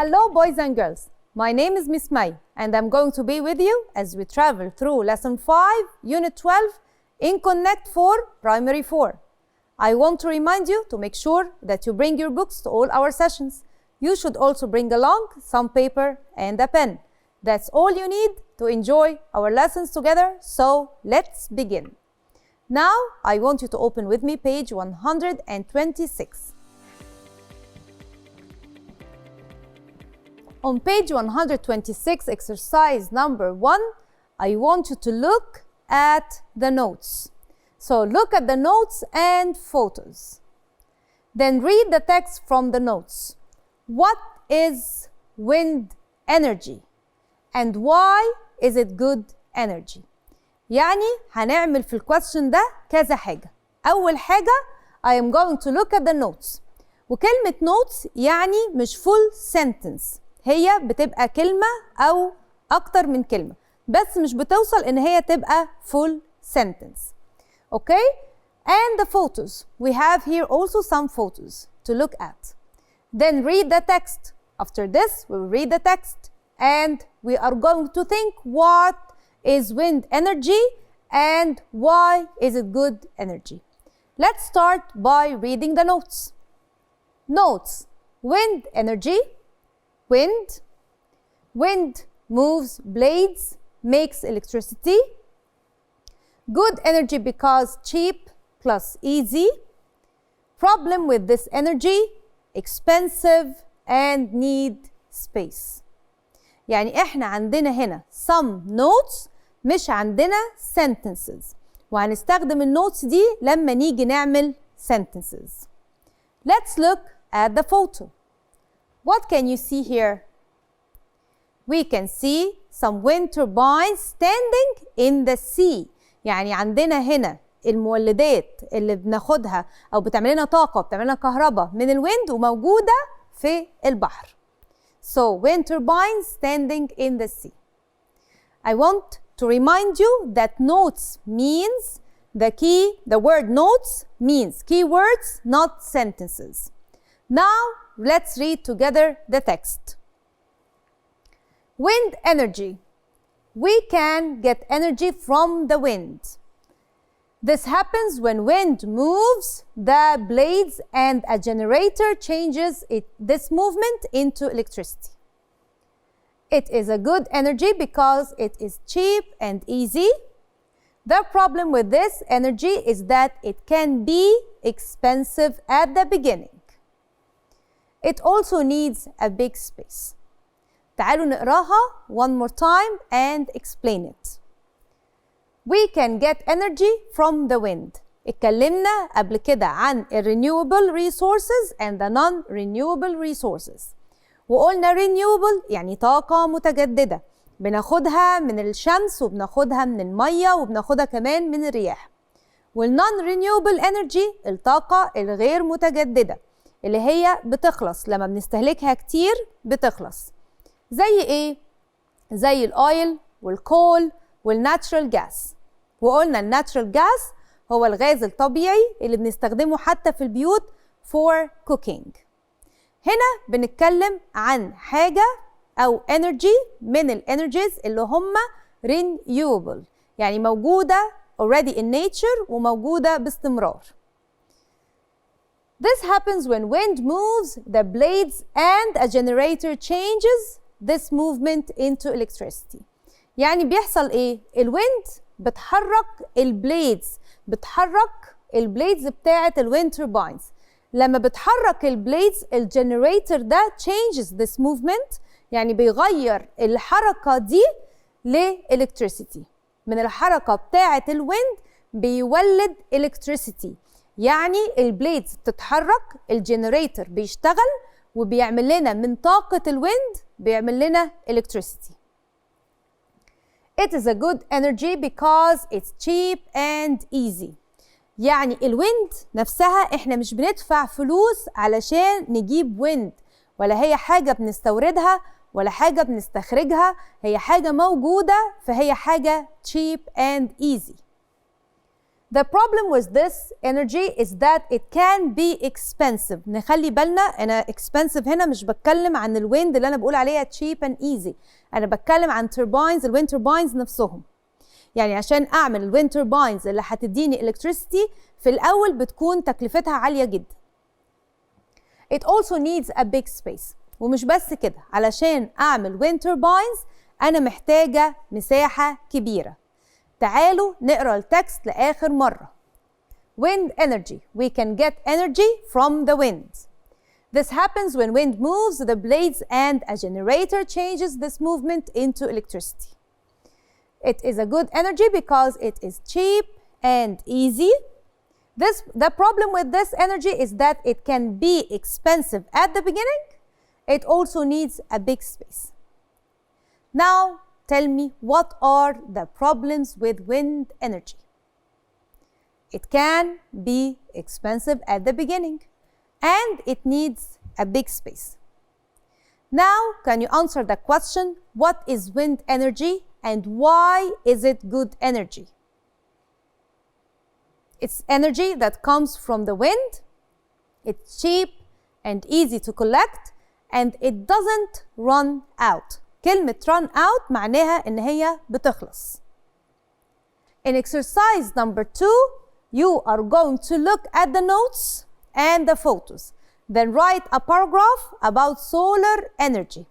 Hello boys and girls, my name is Miss May and I'm going to be with you as we travel through Lesson 5, Unit 12 in Connect for Primary 4. I want to remind you to make sure that you bring your books to all our sessions. You should also bring along some paper and a pen. That's all you need to enjoy our lessons together, so let's begin. Now, I want you to open with me page 126. On page 126, exercise number 1, I want you to look at the notes. So look at the notes and photos. Then read the text from the notes. What is wind energy? And why is it good energy? يعني هنعمل في الكويستشن ده كذا حاجة. أول حاجة I am going to look at the notes. وكلمة notes يعني مش full sentence. هي بتبقى كلمة أو أكتر من كلمة. بس مش بتوصل إن هي تبقى full sentence. Okay? And the photos. We have here also some photos to look at. Then read the text. After this, we will read the text. And we are going to think what is wind energy and why is it good energy. Let's start by reading the notes. Notes. Wind energy. Wind. Wind moves blades, makes electricity. Good energy because cheap plus easy. Problem with this energy, expensive and need space. يعني احنا عندنا هنا some notes مش عندنا sentences. وهنستخدم النوتس دي لما نيجي نعمل sentences. Let's look at the photo. What can you see here? We can see some wind turbines standing in the sea. يعني عندنا هنا المولدات اللي بناخدها أو بتعمل لنا طاقة بتعمل لنا كهرباء من الويند وموجودة في البحر. So wind turbines standing in the sea. I want to remind you that notes means the word notes means keywords, not sentences. Now let's read together the text. Wind energy. We can get energy from the wind. This happens when wind moves the blades and a generator changes this movement into electricity. It is a good energy because it is cheap and easy. The problem with this energy is that it can be expensive at the beginning. It also needs a big space. تعالوا نقراها one more time and explain it. We can get energy from the wind. اتكلمنا قبل كده عن renewable resources and the non-renewable resources. وقلنا renewable يعني طاقة متجددة. بناخدها من الشمس وبناخدها من المية وبناخدها كمان من الرياح. والnon-renewable energy الطاقة الغير متجددة اللي هي بتخلص لما بنستهلكها كتير بتخلص. زي ايه؟ زي الاويل والكول والناتشرال جاس. وقلنا الناتشرال جاس هو الغاز الطبيعي اللي بنستخدمه حتى في البيوت for cooking. هنا بنتكلم عن حاجة أو energy من الانرجيز اللي هم renewable يعني موجودة already in nature وموجودة باستمرار. This happens when wind moves the blades and a generator changes this movement into electricity. يعني بيحصل ايه؟ الويند بتحرك البليدز بتاعة الويند توربينز. لما بتحرك البليدز الجنريتور ده changes this movement يعني بيغير الحركة دي لإلكتريسيتي. من الحركة بتاعة الويند بيولد electricity. يعني البليدز بتتحرك الجنريتور بيشتغل وبيعمل لنا من طاقة الويند بيعمل لنا electricity. It is a good energy because it's cheap and easy. يعني الويند نفسها احنا مش بندفع فلوس علشان نجيب ويند ولا هي حاجة بنستوردها ولا حاجة بنستخرجها. هي حاجة موجودة فهي حاجة cheap and easy. The problem with this energy is that it can be expensive. نخلي بالنا أنا expensive هنا مش بتكلم عن الويند اللي أنا بقول عليها cheap and easy. أنا بتكلم عن turbines الويند turbines نفسهم. يعني عشان أعمل الويند turbines اللي هتديني electricity في الأول بتكون تكلفتها عالية جدا. It also needs a big space. ومش بس كده، علشان أعمل wind turbines أنا محتاجة مساحة كبيرة. تعالوا نقرأ التكست لآخر مرة. Wind energy. We can get energy from the wind. This happens when wind moves the blades and a generator changes this movement into electricity. It is a good energy because it is cheap and easy. The problem with this energy is that it can be expensive at the beginning. It also needs a big space. Now, tell me, what are the problems with wind energy? It can be expensive at the beginning, and it needs a big space. Now, can you answer the question, what is wind energy and why is it good energy? It's energy that comes from the wind. It's cheap and easy to collect, and it doesn't run out. كلمة run out معناها إن هي بتخلص. In exercise number 2, you are going to look at the notes and the photos. Then write a paragraph about solar energy.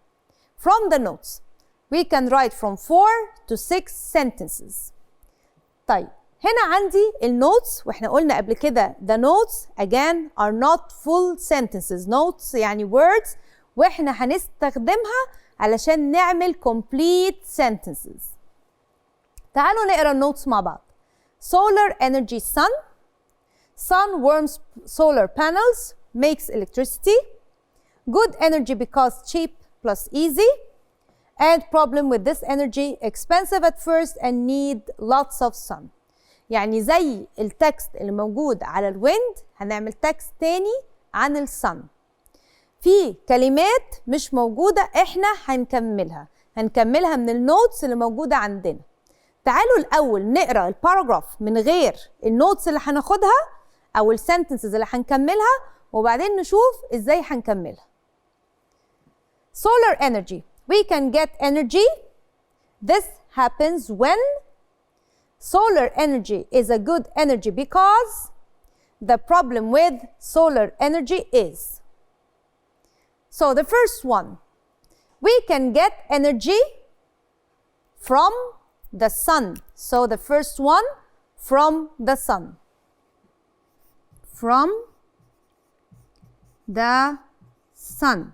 From the notes, we can write from 4 to 6 sentences. طيب هنا عندي النوتس، واحنا قلنا قبل كده the notes again are not full sentences. notes يعني words واحنا هنستخدمها علشان نعمل complete sentences. تعالوا نقرا النوتس مع بعض. Solar energy sun. Sun warms solar panels, makes electricity. Good energy because cheap plus easy. And problem with this energy, expensive at first and need lots of sun. يعني زي التكست اللي موجود على الويند هنعمل تكست تاني عن الصن. في كلمات مش موجودة احنا هنكملها من النوتس اللي موجودة عندنا. تعالوا الأول نقرأ الباراجراف من غير النوتس اللي هناخدها أو السنتنسز اللي هنكملها وبعدين نشوف ازاي هنكملها. Solar energy. We can get energy. This happens when solar energy is a good energy because the problem with solar energy is. So the first one, we can get energy from the sun. So the first one, from the sun. From the sun.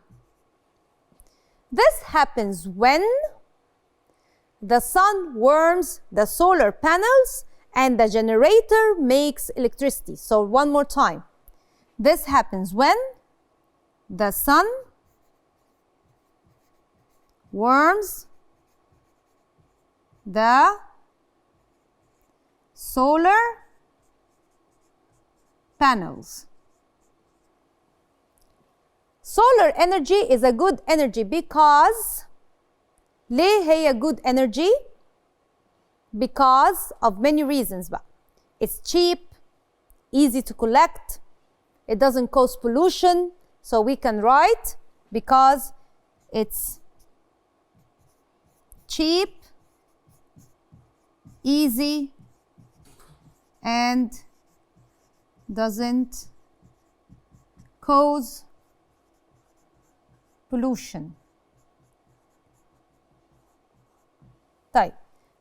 This happens when the sun warms the solar panels and the generator makes electricity. So one more time. This happens when the sun warms the solar panels. Solar energy is a good energy because ليه هي good energy? Because of many reasons بقى. It's cheap, easy to collect, it doesn't cause pollution, so we can write because it's cheap, easy, and doesn't cause pollution. طيب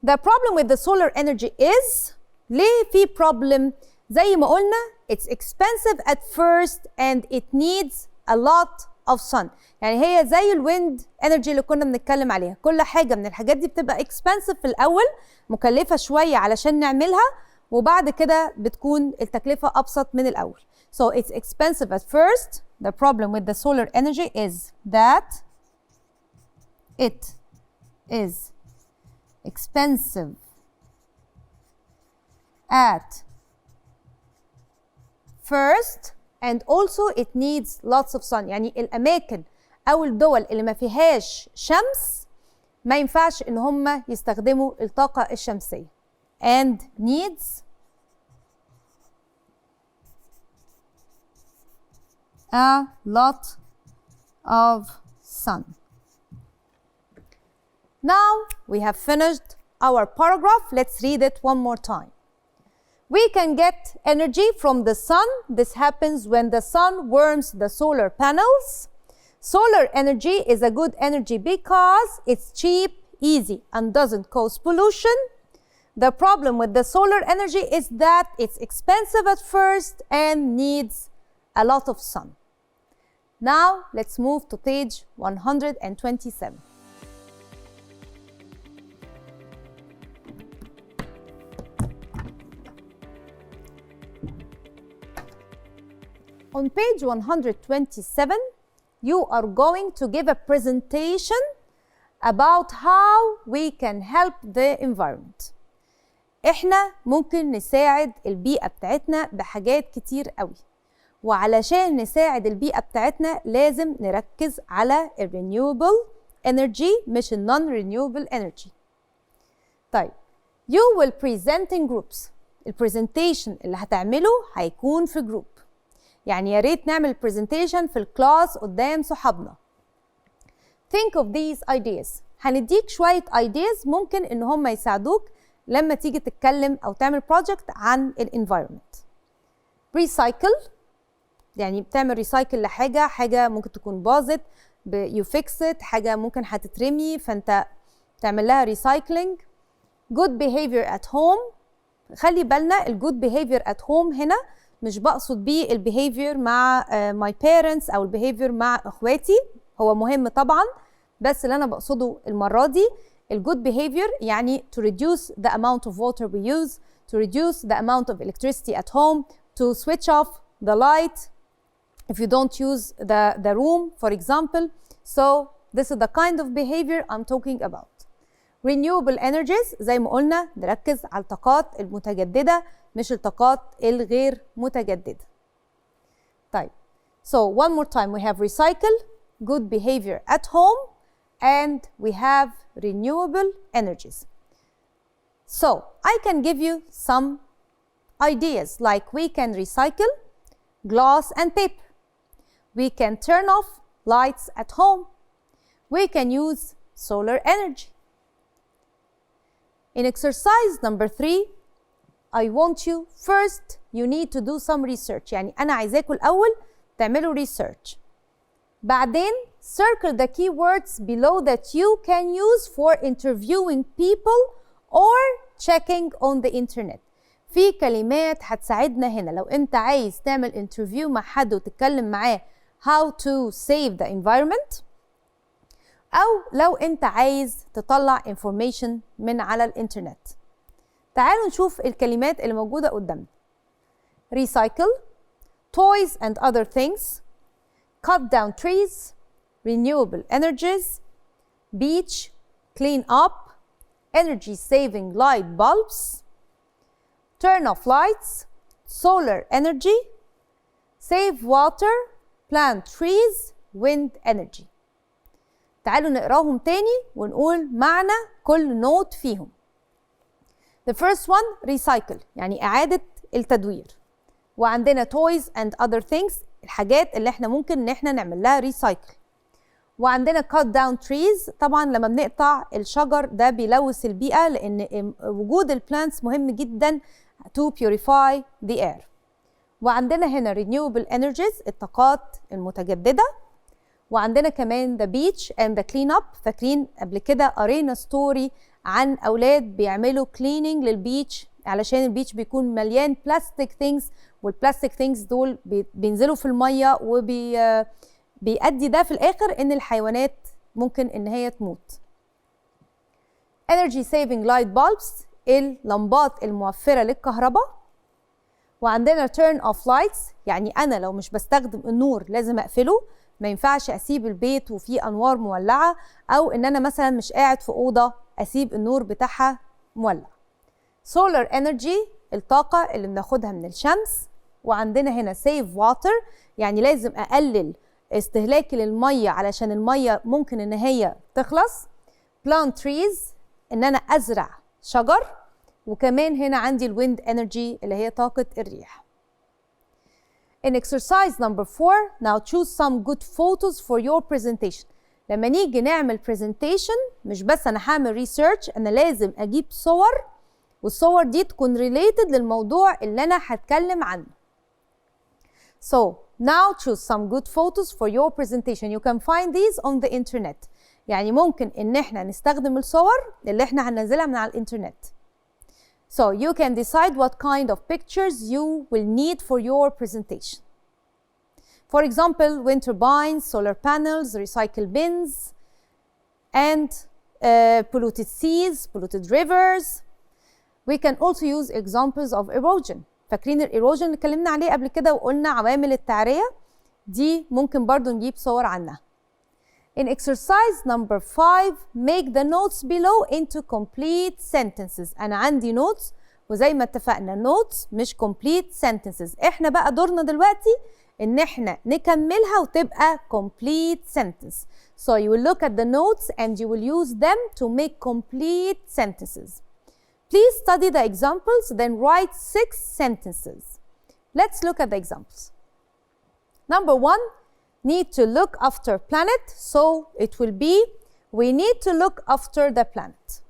the problem with the solar energy is ليه في problem؟ زي ما قلنا it's expensive at first and it needs a lot of sun. يعني هي زي الويند انرجي اللي كنا بنتكلم عليها، كل حاجه من الحاجات دي بتبقى expensive في الاول، مكلفه شويه علشان نعملها وبعد كده بتكون التكلفه ابسط من الاول. So it's expensive at first. The problem with the solar energy is that it is expensive at first and also it needs lots of sun. يعني الأماكن أو الدول اللي ما فيهاش شمس ما ينفعش إن هم يستخدموا الطاقة الشمسية. And needs a lot of sun. Now we have finished our paragraph. Let's read it one more time. We can get energy from the sun. This happens when the sun warms the solar panels. Solar energy is a good energy because it's cheap, easy, and doesn't cause pollution. The problem with the solar energy is that it's expensive at first and needs a lot of sun. Now let's move to page 127. On page 127, you are going to give a presentation about how we can help the environment. احنا ممكن نساعد البيئة بتاعتنا بحاجات كتير قوي، وعلشان نساعد البيئة بتاعتنا لازم نركز على ال renewable energy مش ال non-renewable energy. طيب you will present in groups. البرزنتيشن اللي هتعمله هيكون في جروب، يعني يا ريت نعمل presentation في الكلاس قدام صحابنا. Think of these ideas. هنديك شوية ideas ممكن إن هم يساعدوك لما تيجي تتكلم أو تعمل project عن ال environment. Recycle، يعني بتعمل recycle لحاجة، حاجة ممكن تكون باظت you fix it، حاجة ممكن هتترمي فأنت تعمل لها recycling. Good behavior at home. خلي بالنا ال good behavior at home هنا مش بقصد بيه ال behavior مع my parents أو ال behavior مع إخواتي، هو مهم طبعا، بس اللي أنا بقصده المرة دي ال good behavior يعني to reduce the amount of water we use, to reduce the amount of electricity at home, to switch off the light if you don't use the room, for example. So this is the kind of behavior I'm talking about. Renewable energies زي ما قلنا نركز على الطاقات المتجددة مش الطاقات الغير متجددة. طيب so one more time we have recycle, good behavior at home, and we have renewable energies. So I can give you some ideas like we can recycle glass and paper. We can turn off lights at home. We can use solar energy. In exercise number 3, I want you first you need to do some research. يعني أنا عايزاكم الأول تعملوا research. بعدين circle the keywords below that you can use for interviewing people or checking on the internet. في كلمات هتساعدنا هنا لو أنت عايز تعمل interview مع حد وتتكلم معاه how to save the environment، أو لو أنت عايز تطلع information من على الإنترنت. تعالوا نشوف الكلمات اللي موجودة قدامنا. Recycle, toys and other things, cut down trees, renewable energies, beach, clean up, energy saving light bulbs, turn off lights, solar energy, save water, plant trees, wind energy. تعالوا نقراهم تاني ونقول معنى كل نوت فيهم. The first one recycle يعني إعادة التدوير، وعندنا toys and other things الحاجات اللي احنا ممكن ان احنا نعمل لها recycle، وعندنا cut down trees طبعا لما بنقطع الشجر ده بيلوث البيئة لأن وجود البلانتس مهم جدا to purify the air، وعندنا هنا renewable energies الطاقات المتجددة، وعندنا كمان the beach and the clean up. فاكرين قبل كده قرينا ستوري عن أولاد بيعملوا cleaning للبيتش علشان البيتش بيكون مليان plastic things، والبلاستيك things دول بينزلوا في المية وبيؤدي ده في الآخر إن الحيوانات ممكن إن هي تموت. energy saving light bulbs اللمبات الموفرة للكهرباء، وعندنا turn off lights يعني أنا لو مش بستخدم النور لازم أقفله، ما ينفعش أسيب البيت وفيه أنوار مولعة، أو إن أنا مثلا مش قاعد في أوضة أسيب النور بتاعها مولع. solar energy الطاقة اللي بناخدها من الشمس، وعندنا هنا save water يعني لازم أقلل استهلاكي للمية علشان المية ممكن إن هي تخلص. plant trees إن أنا أزرع شجر، وكمان هنا عندي الwind energy اللي هي طاقة الريح. In exercise number 4, now choose some good photos for your presentation. لما نيجي نعمل presentation مش بس أنا هعمل research، أنا لازم أجيب صور والصور دي تكون related للموضوع اللي أنا هتكلم عنه. So now choose some good photos for your presentation. You can find these on the internet. يعني ممكن إن إحنا نستخدم الصور اللي إحنا هننزلها من على الإنترنت. So you can decide what kind of pictures you will need for your presentation. For example, wind turbines, solar panels, recycle bins, and polluted seas, polluted rivers. We can also use examples of erosion. فاكرين erosion اللي اتكلمنا عليه قبل كده وقلنا عوامل التعرية؟ دي ممكن برضو نجيب صور عنها. In exercise number 5, make the notes below into complete sentences. أنا عندي notes وزي ما اتفقنا notes مش complete sentences. إحنا بقى دورنا دلوقتي إن إحنا نكملها وتبقى complete sentence. So you will look at the notes and you will use them to make complete sentences. Please study the examples, then write 6 sentences. Let's look at the examples. Number 1, need to look after planet, so it will be we need to look after the planet.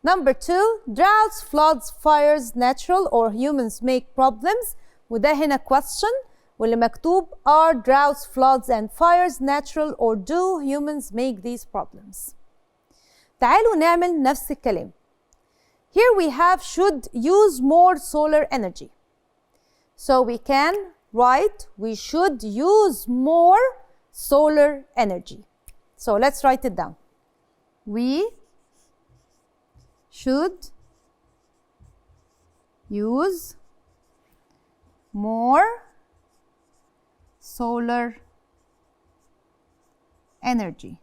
Number 2, droughts, floods, fires, natural or humans make problems. وده هنا question واللي مكتوب are droughts, floods and fires natural or do humans make these problems. تعالوا نعمل نفس الكلام. Here we have should use more solar energy. So we can write we should use more solar energy. So let's write it down. We should use more solar energy.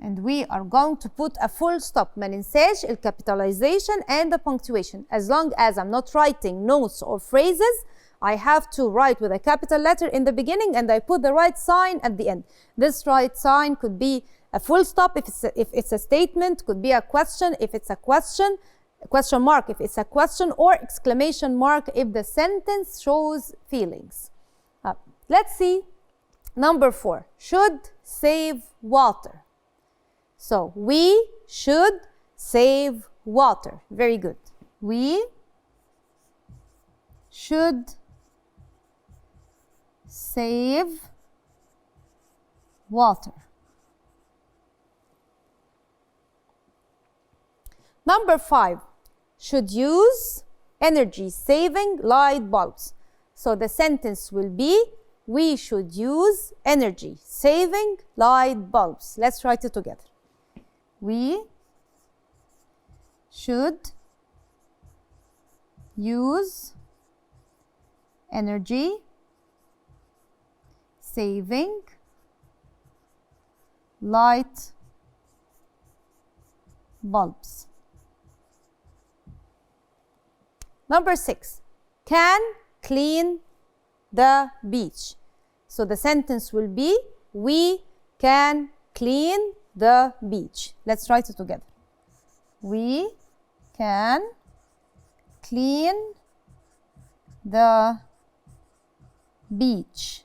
And we are going to put a full stop. ما ننساش ال capitalization and the punctuation. As long as I'm not writing notes or phrases, I have to write with a capital letter in the beginning and I put the right sign at the end. This right sign could be a full stop if it's a statement, could be a question if it's a question mark if it's a question, or exclamation mark if the sentence shows feelings. Let's see. Number 4, should save water. So we should save water. Very good. We should save water. Number 5, should use energy saving light bulbs. So the sentence will be we should use energy saving light bulbs. Let's write it together. We should use energy saving light bulbs. Number 6, can clean the beach. So the sentence will be we can clean the beach. Let's write it together. We can clean the beach.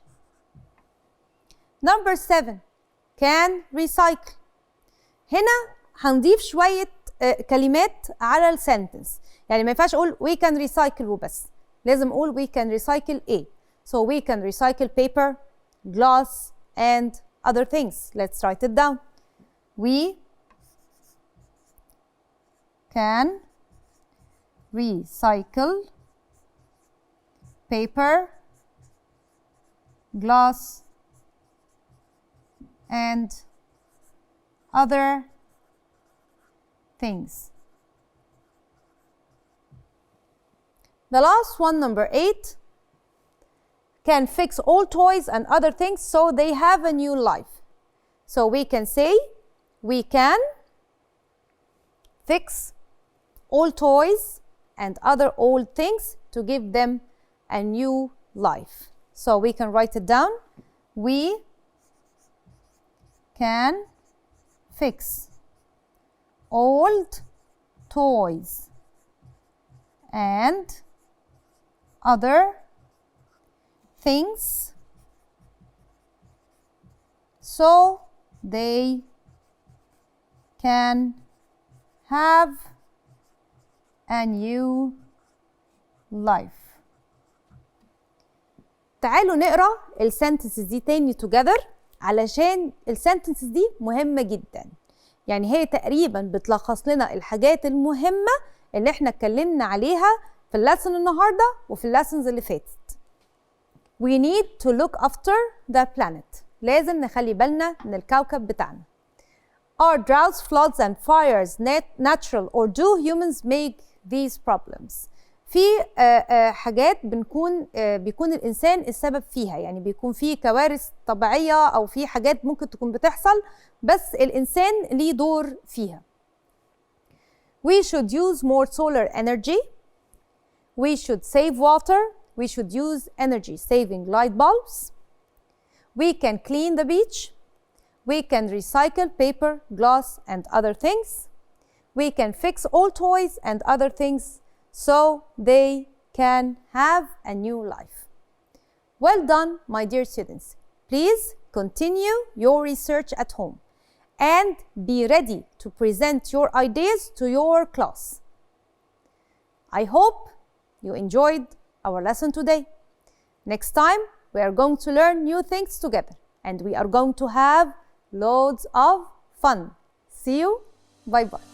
Number 7, can recycle. هنا هنضيف شوية كلمات على السنتنس. يعني ما ينفعش اقول we can recycle وبس. لازم اقول we can recycle A. So we can recycle paper, glass and other things. Let's write it down. We can recycle paper, glass and other things. The last one, number 8, can fix all toys and other things so they have a new life. So we can say we can fix all toys and other old things to give them a new life. So we can write it down. We can fix old toys and other things so they can have a new life. تعالوا نقرأ السنتنسز دي تاني together علشان السنتنسز دي مهمة جدا. يعني هي تقريبا بتلخص لنا الحاجات المهمة اللي احنا اتكلمنا عليها في اللسن النهاردة وفي اللسنز اللي فاتت. We need to look after the planet. لازم نخلي بالنا من الكوكب بتاعنا. Are droughts, floods and fires natural or do humans make these problems؟ في حاجات بيكون الإنسان السبب فيها، يعني بيكون في كوارث طبيعية أو في حاجات ممكن تكون بتحصل بس الإنسان ليه دور فيها. We should use more solar energy. We should save water. We should use energy saving light bulbs. We can clean the beach. We can recycle paper, glass and other things. We can fix all toys and other things so they can have a new life. Well done, my dear students. Please continue your research at home and be ready to present your ideas to your class. I hope you enjoyed our lesson today. Next time, we are going to learn new things together and we are going to have loads of fun. See you. Bye-bye.